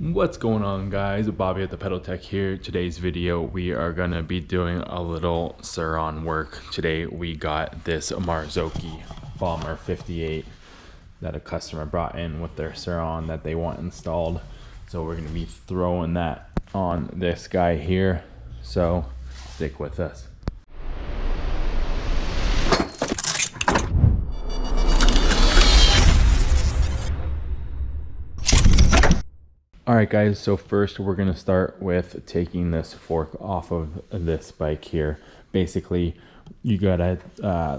What's going on, guys? Bobby at the Pedal Tech here. Today's video we are gonna be doing a little Sur-on work. Today we got this Marzocchi Bomber 58 that a customer brought in with their Sur-on that they want installed. So we're gonna be throwing that on this guy here. So stick with us. Alright guys, so first we're going to start with taking this fork off of this bike here. Basically, you gotta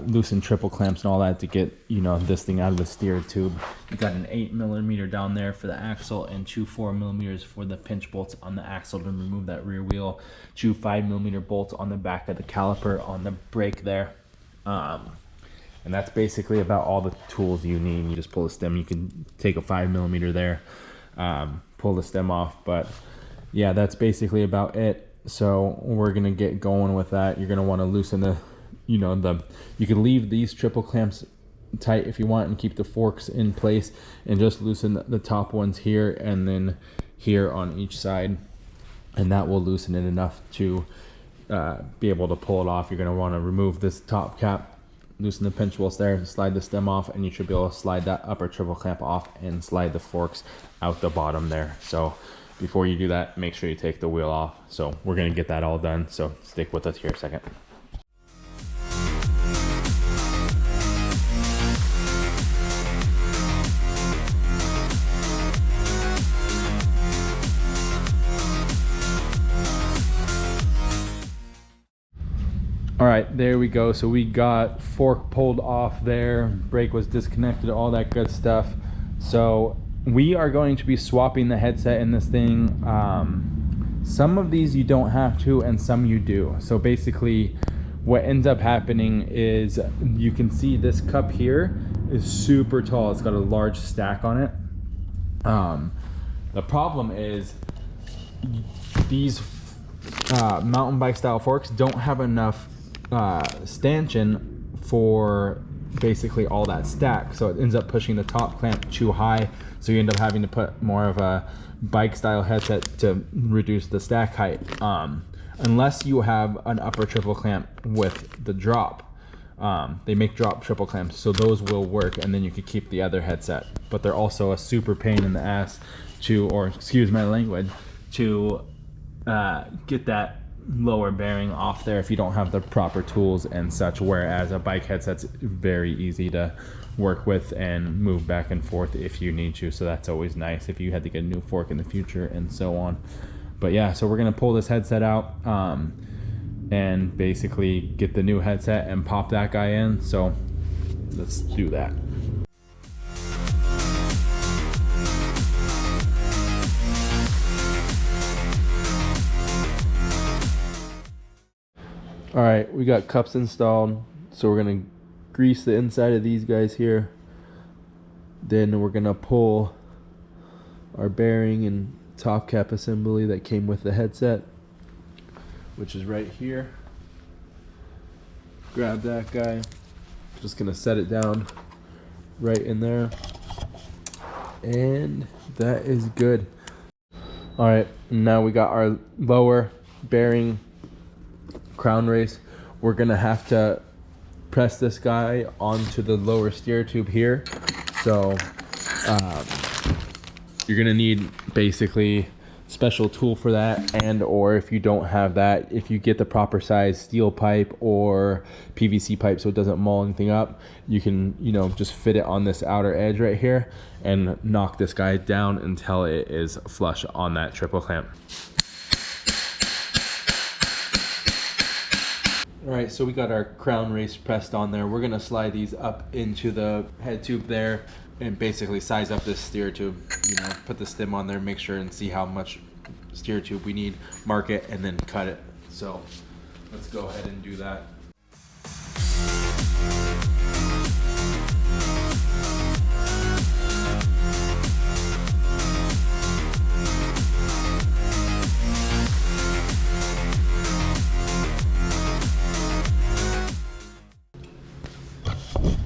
loosen triple clamps and all that to get, this thing out of the steer tube. You got an 8mm down there for the axle and two 4mm for the pinch bolts on the axle to remove that rear wheel. Two 5mm bolts on the back of the caliper on the brake there. And that's basically about all the tools you need. You just pull the stem. You can take a 5mm there. Pull the stem off, but yeah, that's basically about it. So we're gonna get going with that. You're gonna want to loosen the, you can leave these triple clamps tight if you want and keep the forks in place, and just loosen the top ones here and then here on each side, and that will loosen it enough to be able to pull it off. You're gonna want to remove this top cap, loosen the pinch bolts there, slide the stem off, and you should be able to slide that upper triple clamp off and slide the forks out the bottom there. So before you do that, make sure you take the wheel off. So we're going to get that all done, so stick with us here a second. All right, there we go. So we got fork pulled off there, brake was disconnected, all that good stuff. So we are going to be swapping the headset in this thing. Some of these you don't have to, and some you do. So basically what ends up happening is, you can see this cup here is super tall. It's got a large stack on it. The problem is these mountain bike style forks don't have enough stanchion for basically all that stack, so it ends up pushing the top clamp too high, so you end up having to put more of a bike style headset to reduce the stack height, unless you have an upper triple clamp with the drop. They make drop triple clamps, so those will work, and then you could keep the other headset, but they're also a super pain in the ass to, or excuse my language, to get that lower bearing off there if you don't have the proper tools and such, whereas a bike headset's very easy to work with and move back and forth if you need to. So that's always nice if you had to get a new fork in the future and so on. But yeah, so we're gonna pull this headset out and basically get the new headset and pop that guy in. So let's do that. All right, we got cups installed, so we're gonna grease the inside of these guys here. Then we're gonna pull our bearing and top cap assembly that came with the headset, which is right here. Grab that guy. Just gonna set it down right in there, and that is good. All right, now we got our lower bearing crown race. We're gonna have to press this guy onto the lower steer tube here. So you're gonna need basically special tool for that, and or if you don't have that, if you get the proper size steel pipe or PVC pipe so it doesn't maul anything up, you can just fit it on this outer edge right here and knock this guy down until it is flush on that triple clamp. All right, so we got our crown race pressed on there. We're gonna slide these up into the head tube there and basically size up this steer tube. Put the stem on there, make sure and see how much steer tube we need, mark it, and then cut it. So let's go ahead and do that.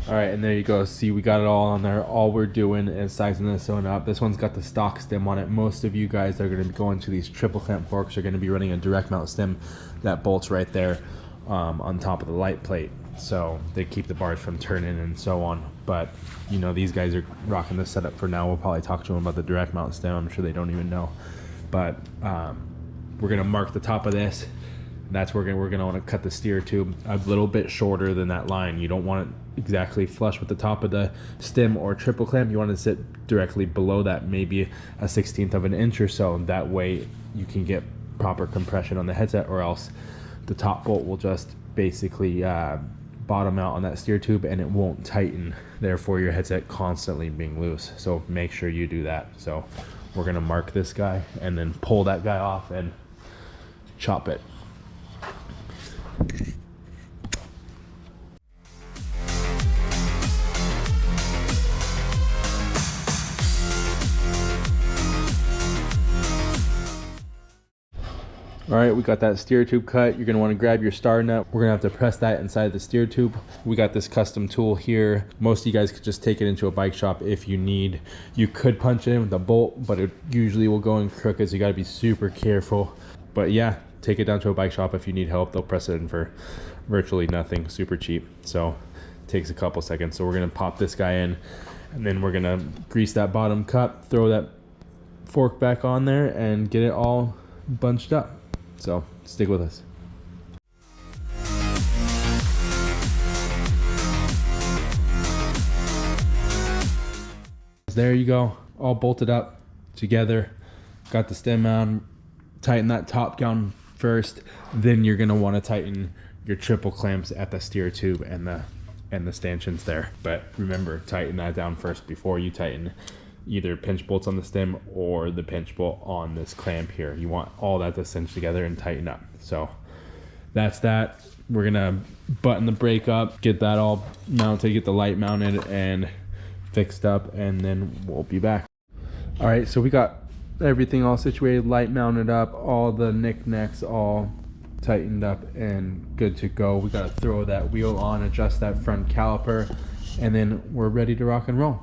All right, and there you go. See, we got it all on there. All we're doing is sizing this one up. This one's got the stock stem on it. Most of you guys that are going to be going to these triple clamp forks are going to be running a direct mount stem that bolts right there on top of the light plate. So they keep the bars from turning and so on. But, you know, these guys are rocking this setup for now. We'll probably talk to them about the direct mount stem. I'm sure they don't even know. But we're going to mark the top of this. And that's where we're gonna want to cut the steer tube a little bit shorter than that line. You don't want it exactly flush with the top of the stem or triple clamp. You want to sit directly below that, maybe a 1/16 of an inch or so. That way you can get proper compression on the headset, or else the top bolt will just basically bottom out on that steer tube and it won't tighten. Therefore your headset constantly being loose. So make sure you do that. So we're gonna mark this guy and then pull that guy off and chop it. All right, we got that steer tube cut. You're gonna wanna grab your star nut. We're gonna have to press that inside the steer tube. We got this custom tool here. Most of you guys could just take it into a bike shop if you need. You could punch it in with a bolt, but it usually will go in crooked, so you gotta be super careful. But yeah, take it down to a bike shop if you need help. They'll press it in for virtually nothing, super cheap. So it takes a couple seconds. So we're gonna pop this guy in, and then we're gonna grease that bottom cup, throw that fork back on there, and get it all bunched up. So stick with us. There you go, all bolted up together. Got the stem on. Tighten that top down first, then you're gonna want to tighten your triple clamps at the steer tube and the stanchions there. But remember, tighten that down first before you tighten either pinch bolts on the stem or the pinch bolt on this clamp here. You want all that to cinch together and tighten up. So that's that. We're gonna button the brake up, get that all mounted, get the light mounted and fixed up, and then we'll be back. All right, so we got everything all situated, light mounted up, all the knickknacks all tightened up and good to go. We gotta throw that wheel on, adjust that front caliper, and then we're ready to rock and roll.